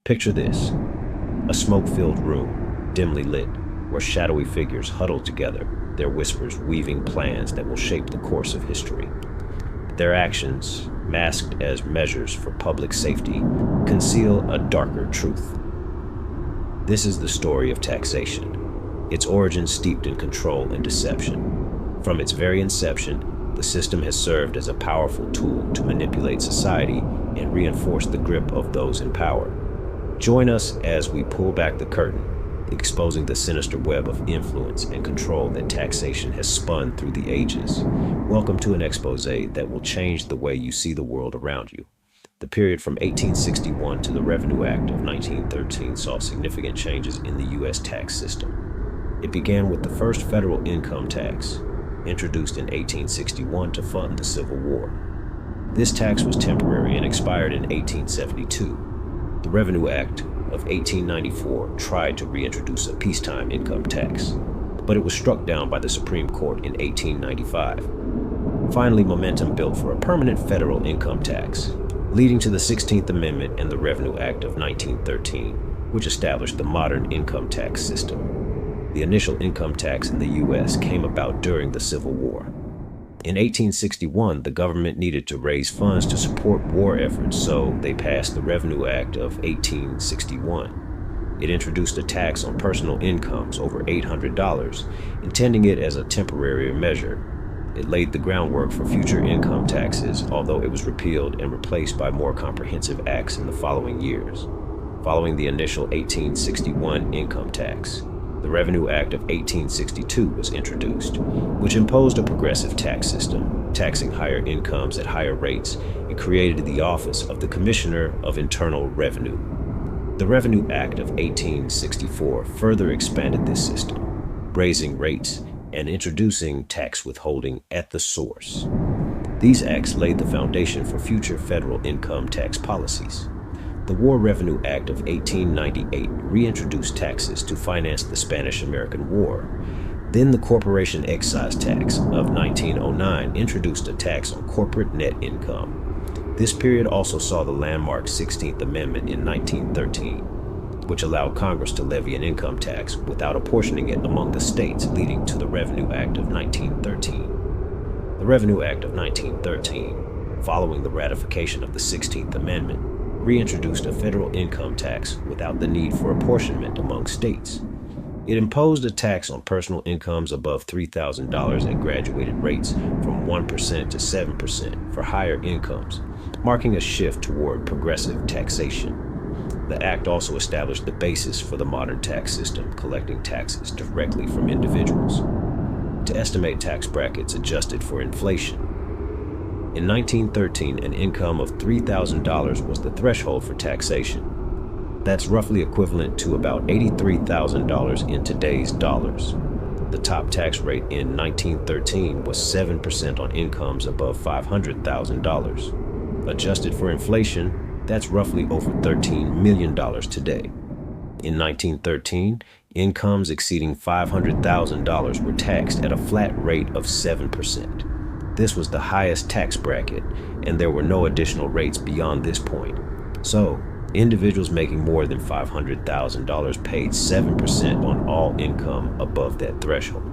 Picture this: a smoke-filled room, dimly lit, where shadowy figures huddle together, their whispers weaving plans that will shape the course of history. Their actions, masked as measures for public safety, conceal a darker truth. This is the story of taxation, its origin steeped in control and deception. From its very inception, the system has served as a powerful tool to manipulate society and reinforce the grip of those in power. Join us as we pull back the curtain, exposing the sinister web of influence and control that taxation has spun through the ages. Welcome to an expose that will change the way you see the world around you. The period from 1861 to the Revenue Act of 1913 saw significant changes in the U.S. tax system. It began with the first federal income tax, introduced in 1861 to fund the Civil War. This tax was temporary and expired in 1872. The Revenue Act of 1894 tried to reintroduce a peacetime income tax, but it was struck down by the Supreme Court in 1895. Finally, momentum built for a permanent federal income tax, leading to the 16th Amendment and the Revenue Act of 1913, which established the modern income tax system. The initial income tax in the U.S. came about during the Civil War. In 1861, the government needed to raise funds to support war efforts, so they passed the Revenue Act of 1861. It introduced a tax on personal incomes over $800, intending it as a temporary measure. It laid the groundwork for future income taxes, although it was repealed and replaced by more comprehensive acts in the following years. Following the initial 1861 income tax, the Revenue Act of 1862 was introduced, which imposed a progressive tax system, taxing higher incomes at higher rates, and created the Office of the Commissioner of Internal Revenue. The Revenue Act of 1864 further expanded this system, raising rates and introducing tax withholding at the source. These acts laid the foundation for future federal income tax policies. The War Revenue Act of 1898 reintroduced taxes to finance the Spanish-American War. Then the Corporation Excise Tax of 1909 introduced a tax on corporate net income. This period also saw the landmark 16th Amendment in 1913, which allowed Congress to levy an income tax without apportioning it among the states, leading to the Revenue Act of 1913. The Revenue Act of 1913, following the ratification of the 16th Amendment, reintroduced a federal income tax without the need for apportionment among states. It imposed a tax on personal incomes above $3,000 at graduated rates from 1% to 7% for higher incomes, marking a shift toward progressive taxation. The act also established the basis for the modern tax system, collecting taxes directly from individuals. To estimate tax brackets adjusted for inflation. In 1913, an income of $3,000 was the threshold for taxation. That's roughly equivalent to about $83,000 in today's dollars. The top tax rate in 1913 was 7% on incomes above $500,000. Adjusted for inflation, that's roughly over $13 million today. In 1913, incomes exceeding $500,000 were taxed at a flat rate of 7%. This was the highest tax bracket, and there were no additional rates beyond this point. So, individuals making more than $500,000 paid 7% on all income above that threshold.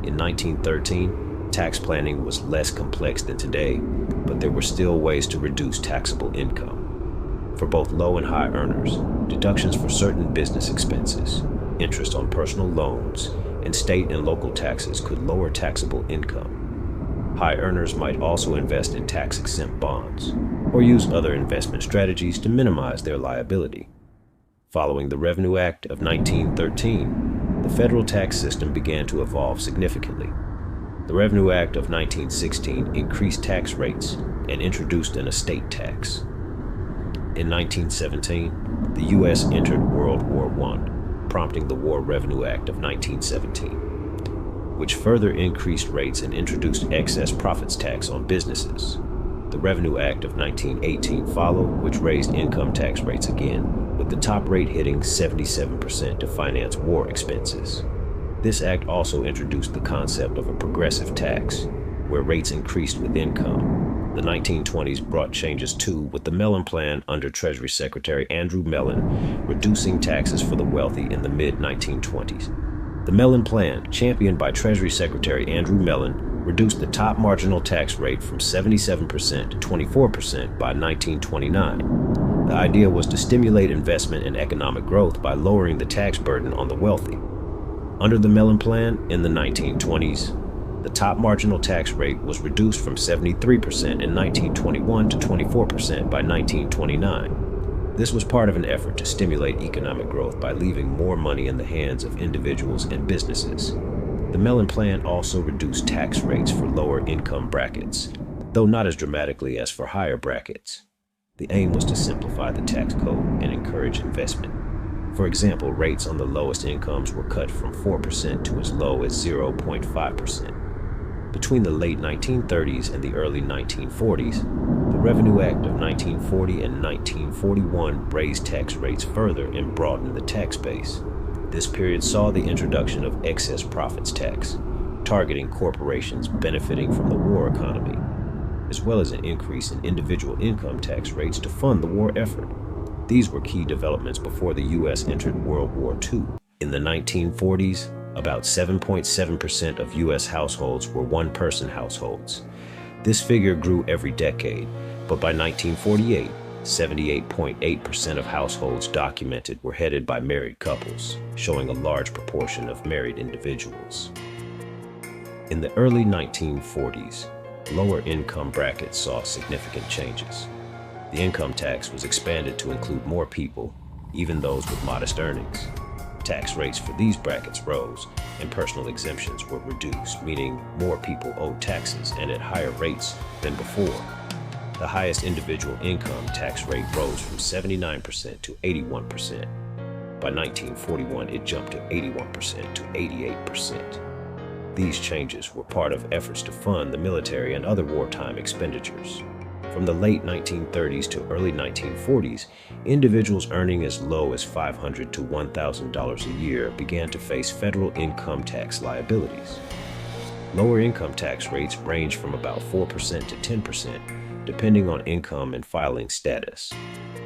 In 1913, tax planning was less complex than today, but there were still ways to reduce taxable income. For both low and high earners, deductions for certain business expenses, interest on personal loans, and state and local taxes could lower taxable income. High earners might also invest in tax-exempt bonds or use other investment strategies to minimize their liability. Following the Revenue Act of 1913, the federal tax system began to evolve significantly. The Revenue Act of 1916 increased tax rates and introduced an estate tax. In 1917, the U.S. entered World War I, prompting the War Revenue Act of 1917. Which further increased rates and introduced excess profits tax on businesses. The Revenue Act of 1918 followed, which raised income tax rates again, with the top rate hitting 77% to finance war expenses. This act also introduced the concept of a progressive tax, where rates increased with income. The 1920s brought changes too, with the Mellon Plan under Treasury Secretary Andrew Mellon reducing taxes for the wealthy in the mid-1920s. The Mellon Plan, championed by Treasury Secretary Andrew Mellon, reduced the top marginal tax rate from 77% to 24% by 1929. The idea was to stimulate investment and economic growth by lowering the tax burden on the wealthy. Under the Mellon Plan in the 1920s, the top marginal tax rate was reduced from 73% in 1921 to 24% by 1929. This was part of an effort to stimulate economic growth by leaving more money in the hands of individuals and businesses. The Mellon Plan also reduced tax rates for lower income brackets, though not as dramatically as for higher brackets. The aim was to simplify the tax code and encourage investment. For example, rates on the lowest incomes were cut from 4% to as low as 0.5%. Between the late 1930s and the early 1940s, the Revenue Act of 1940 and 1941 raised tax rates further and broadened the tax base. This period saw the introduction of excess profits tax, targeting corporations benefiting from the war economy, as well as an increase in individual income tax rates to fund the war effort. These were key developments before the U.S. entered World War II. In the 1940s, about 7.7% of U.S. households were one-person households. This figure grew every decade, but by 1948, 78.8% of households documented were headed by married couples, showing a large proportion of married individuals. In the early 1940s, lower income brackets saw significant changes. The income tax was expanded to include more people, even those with modest earnings. Tax rates for these brackets rose, and personal exemptions were reduced, meaning more people owed taxes and at higher rates than before. The highest individual income tax rate rose from 79% to 81%. By 1941, it jumped to 81% to 88%. These changes were part of efforts to fund the military and other wartime expenditures. From the late 1930s to early 1940s, individuals earning as low as $500 to $1,000 a year began to face federal income tax liabilities. Lower income tax rates ranged from about 4% to 10%, depending on income and filing status.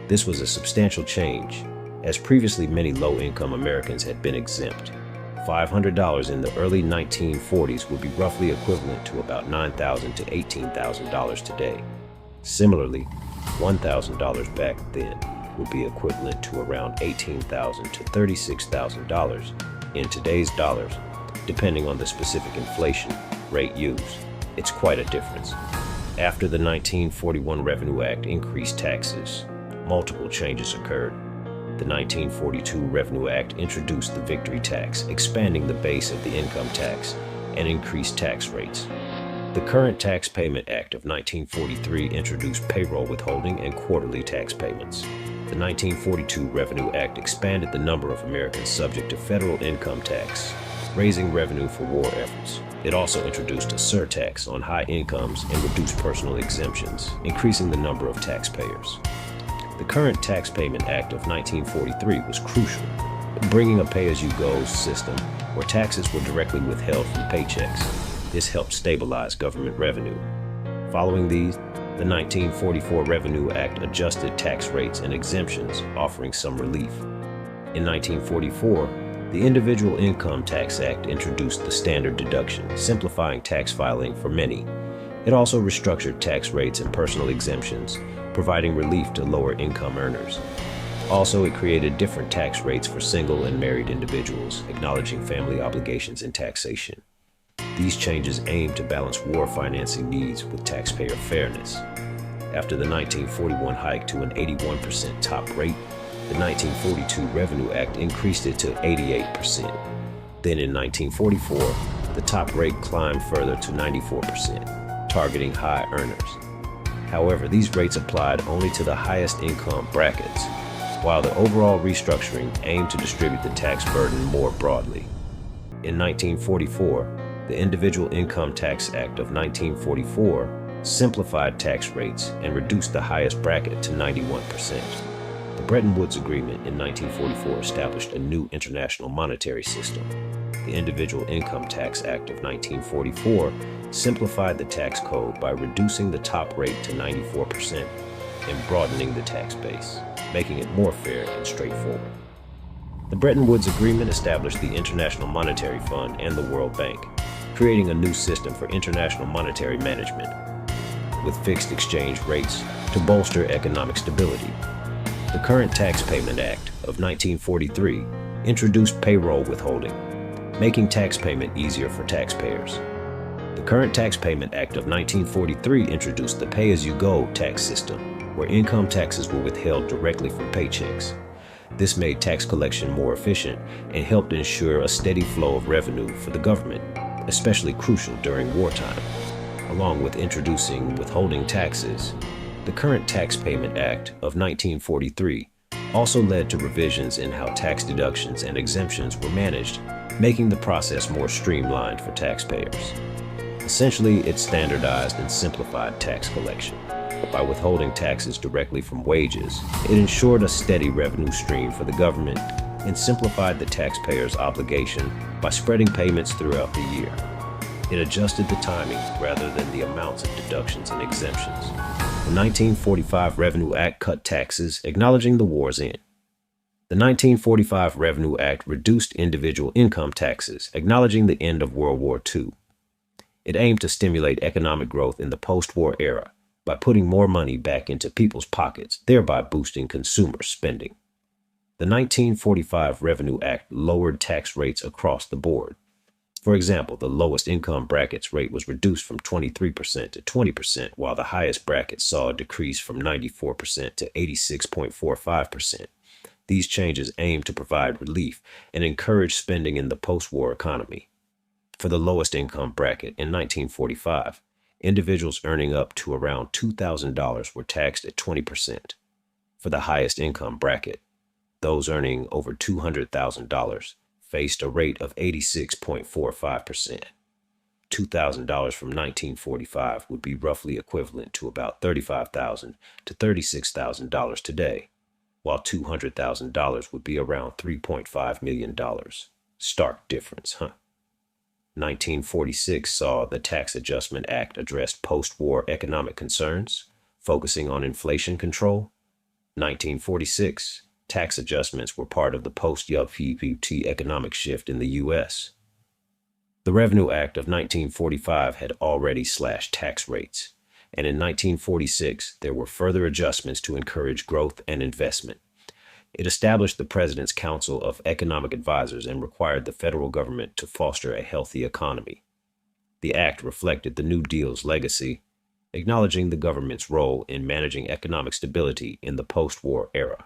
This was a substantial change, as previously many low-income Americans had been exempt. $500 in the early 1940s would be roughly equivalent to about $9,000 to $18,000 today. Similarly, $1,000 back then would be equivalent to around $18,000 to $36,000 in today's dollars, depending on the specific inflation rate used. It's quite a difference. After the 1941 Revenue Act increased taxes, multiple changes occurred. The 1942 Revenue Act introduced the victory tax, expanding the base of the income tax and increased tax rates. The current Tax Payment Act of 1943 introduced payroll withholding and quarterly tax payments. The 1942 Revenue Act expanded the number of Americans subject to federal income tax, raising revenue for war efforts. It also introduced a surtax on high incomes and reduced personal exemptions, increasing the number of taxpayers. The current Tax Payment Act of 1943 was crucial, bringing a pay-as-you-go system where taxes were directly withheld from paychecks. This helped stabilize government revenue. Following these, the 1944 Revenue Act adjusted tax rates and exemptions, offering some relief. In 1944, the Individual Income Tax Act introduced the standard deduction, simplifying tax filing for many. It also restructured tax rates and personal exemptions, providing relief to lower income earners. Also, it created different tax rates for single and married individuals, acknowledging family obligations and taxation. These changes aimed to balance war financing needs with taxpayer fairness. After the 1941 hike to an 81% top rate, the 1942 Revenue Act increased it to 88%. Then in 1944, the top rate climbed further to 94%, targeting high earners. However, these rates applied only to the highest income brackets, while the overall restructuring aimed to distribute the tax burden more broadly. In 1944, the Individual Income Tax Act of 1944 simplified tax rates and reduced the highest bracket to 91%. The Bretton Woods Agreement in 1944 established a new international monetary system. The Individual Income Tax Act of 1944 simplified the tax code by reducing the top rate to 94% and broadening the tax base, making it more fair and straightforward. The Bretton Woods Agreement established the International Monetary Fund and the World Bank, creating a new system for international monetary management, with fixed exchange rates to bolster economic stability. The current Tax Payment Act of 1943 introduced payroll withholding, making tax payment easier for taxpayers. The current Tax Payment Act of 1943 introduced the pay-as-you-go tax system, where income taxes were withheld directly from paychecks. This made tax collection more efficient and helped ensure a steady flow of revenue for the government, especially crucial during wartime. Along with introducing withholding taxes, the current Tax Payment Act of 1943 also led to revisions in how tax deductions and exemptions were managed, making the process more streamlined for taxpayers. Essentially, it standardized and simplified tax collection. By withholding taxes directly from wages, it ensured a steady revenue stream for the government and simplified the taxpayer's obligation by spreading payments throughout the year. It adjusted the timing rather than the amounts of deductions and exemptions. The 1945 Revenue Act cut taxes, acknowledging the war's end. The 1945 Revenue Act reduced individual income taxes, acknowledging the end of World War II. It aimed to stimulate economic growth in the post-war era by putting more money back into people's pockets, thereby boosting consumer spending. The 1945 Revenue Act lowered tax rates across the board. For example, the lowest income bracket's rate was reduced from 23% to 20%, while the highest bracket saw a decrease from 94% to 86.45%. These changes aimed to provide relief and encourage spending in the post-war economy. For the lowest income bracket in 1945, individuals earning up to around $2,000 were taxed at 20%. For the highest income bracket, those earning over $200,000 faced a rate of 86.45%. $2,000 from 1945 would be roughly equivalent to about $35,000 to $36,000 today, while $200,000 would be around $3.5 million. Stark difference, huh? 1946 saw the Tax Adjustment Act address post-war economic concerns, focusing on inflation control. 1946, tax adjustments were part of the post-WWII economic shift in the U.S. The Revenue Act of 1945 had already slashed tax rates, and in 1946 there were further adjustments to encourage growth and investment. It established the President's Council of Economic Advisors and required the federal government to foster a healthy economy. The act reflected the New Deal's legacy, acknowledging the government's role in managing economic stability in the post-war era.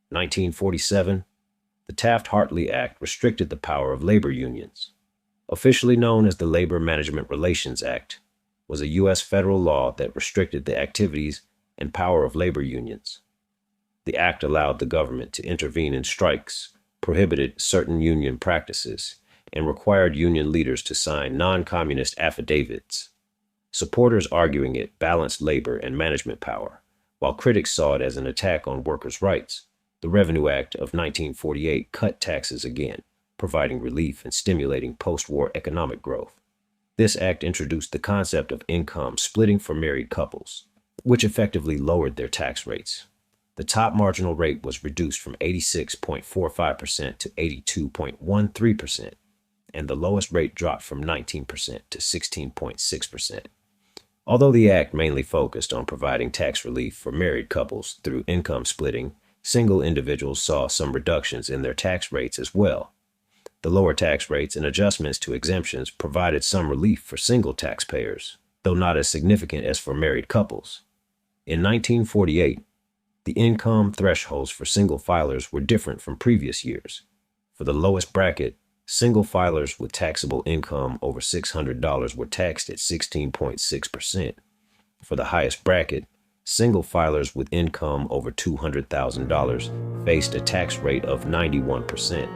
1947, the Taft-Hartley Act restricted the power of labor unions. Officially known as the Labor Management Relations Act, was a U.S. federal law that restricted the activities and power of labor unions. The act allowed the government to intervene in strikes, prohibited certain union practices, and required union leaders to sign non-communist affidavits. Supporters arguing it balanced labor and management power, while critics saw it as an attack on workers' rights. The Revenue Act of 1948 cut taxes again, providing relief and stimulating post-war economic growth. This act introduced the concept of income splitting for married couples, which effectively lowered their tax rates. The top marginal rate was reduced from 86.45% to 82.13%, and the lowest rate dropped from 19% to 16.6%. Although the act mainly focused on providing tax relief for married couples through income splitting, single individuals saw some reductions in their tax rates as well. The lower tax rates and adjustments to exemptions provided some relief for single taxpayers, though not as significant as for married couples. In 1948, the income thresholds for single filers were different from previous years. For the lowest bracket, single filers with taxable income over $600 were taxed at 16.6%. For the highest bracket, single filers with income over $200,000 faced a tax rate of 91%.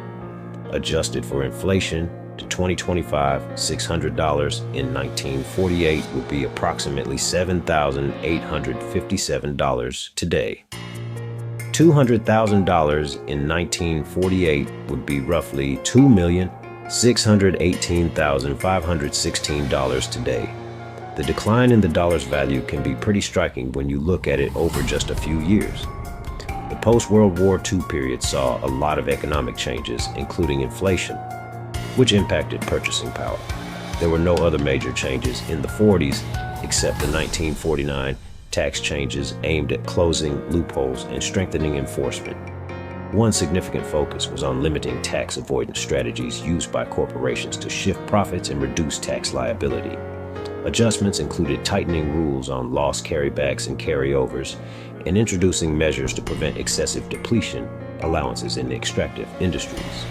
Adjusted for inflation, to 2025, $600 in 1948 would be approximately $7,857 today. $200,000 in 1948 would be roughly $2,000,000 $618,516 today. The decline in the dollar's value can be pretty striking when you look at it over just a few years. The post-World War II period saw a lot of economic changes, including inflation, which impacted purchasing power. There were no other major changes in the 40s except the 1949 tax changes aimed at closing loopholes and strengthening enforcement. One significant focus was on limiting tax avoidance strategies used by corporations to shift profits and reduce tax liability. Adjustments included tightening rules on loss carrybacks and carryovers, and introducing measures to prevent excessive depletion allowances in the extractive industries.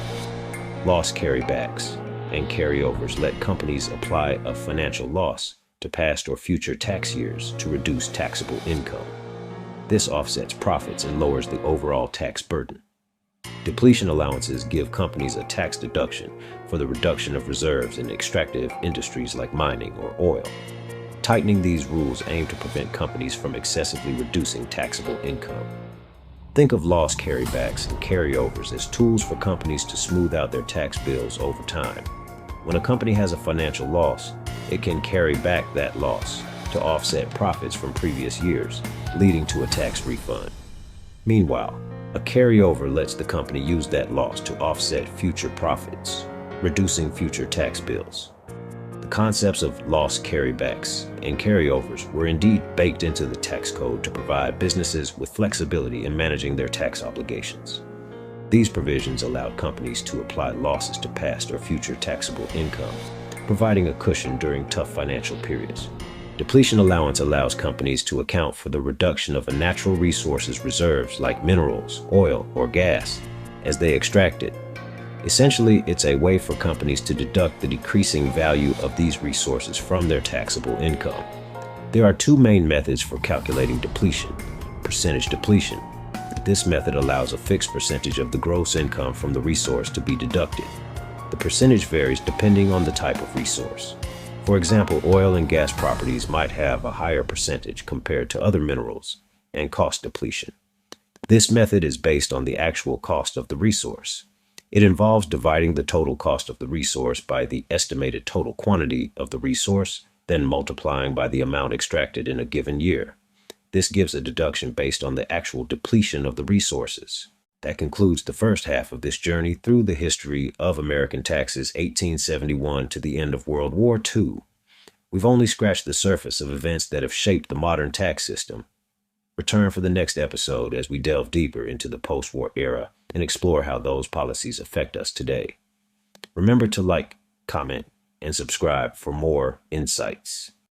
Loss carrybacks and carryovers let companies apply a financial loss to past or future tax years to reduce taxable income. This offsets profits and lowers the overall tax burden. Depletion allowances give companies a tax deduction for the reduction of reserves in extractive industries like mining or oil. Tightening these rules aim to prevent companies from excessively reducing taxable income. Think of loss carrybacks and carryovers as tools for companies to smooth out their tax bills over time. When a company has a financial loss, it can carry back that loss to offset profits from previous years, leading to a tax refund. Meanwhile, a carryover lets the company use that loss to offset future profits, reducing future tax bills. The concepts of loss carrybacks and carryovers were indeed baked into the tax code to provide businesses with flexibility in managing their tax obligations. These provisions allowed companies to apply losses to past or future taxable income, providing a cushion during tough financial periods. Depletion allowance allows companies to account for the reduction of a natural resource's reserves like minerals, oil, or gas as they extract it. Essentially, it's a way for companies to deduct the decreasing value of these resources from their taxable income. There are two main methods for calculating depletion. Percentage depletion. This method allows a fixed percentage of the gross income from the resource to be deducted. The percentage varies depending on the type of resource. For example, oil and gas properties might have a higher percentage compared to other minerals and cost depletion. This method is based on the actual cost of the resource. It involves dividing the total cost of the resource by the estimated total quantity of the resource, then multiplying by the amount extracted in a given year. This gives a deduction based on the actual depletion of the resources. That concludes the first half of this journey through the history of American taxes 1871 to the end of World War II. We've only scratched the surface of events that have shaped the modern tax system. Return for the next episode as we delve deeper into the post-war era and explore how those policies affect us today. Remember to like, comment, and subscribe for more insights.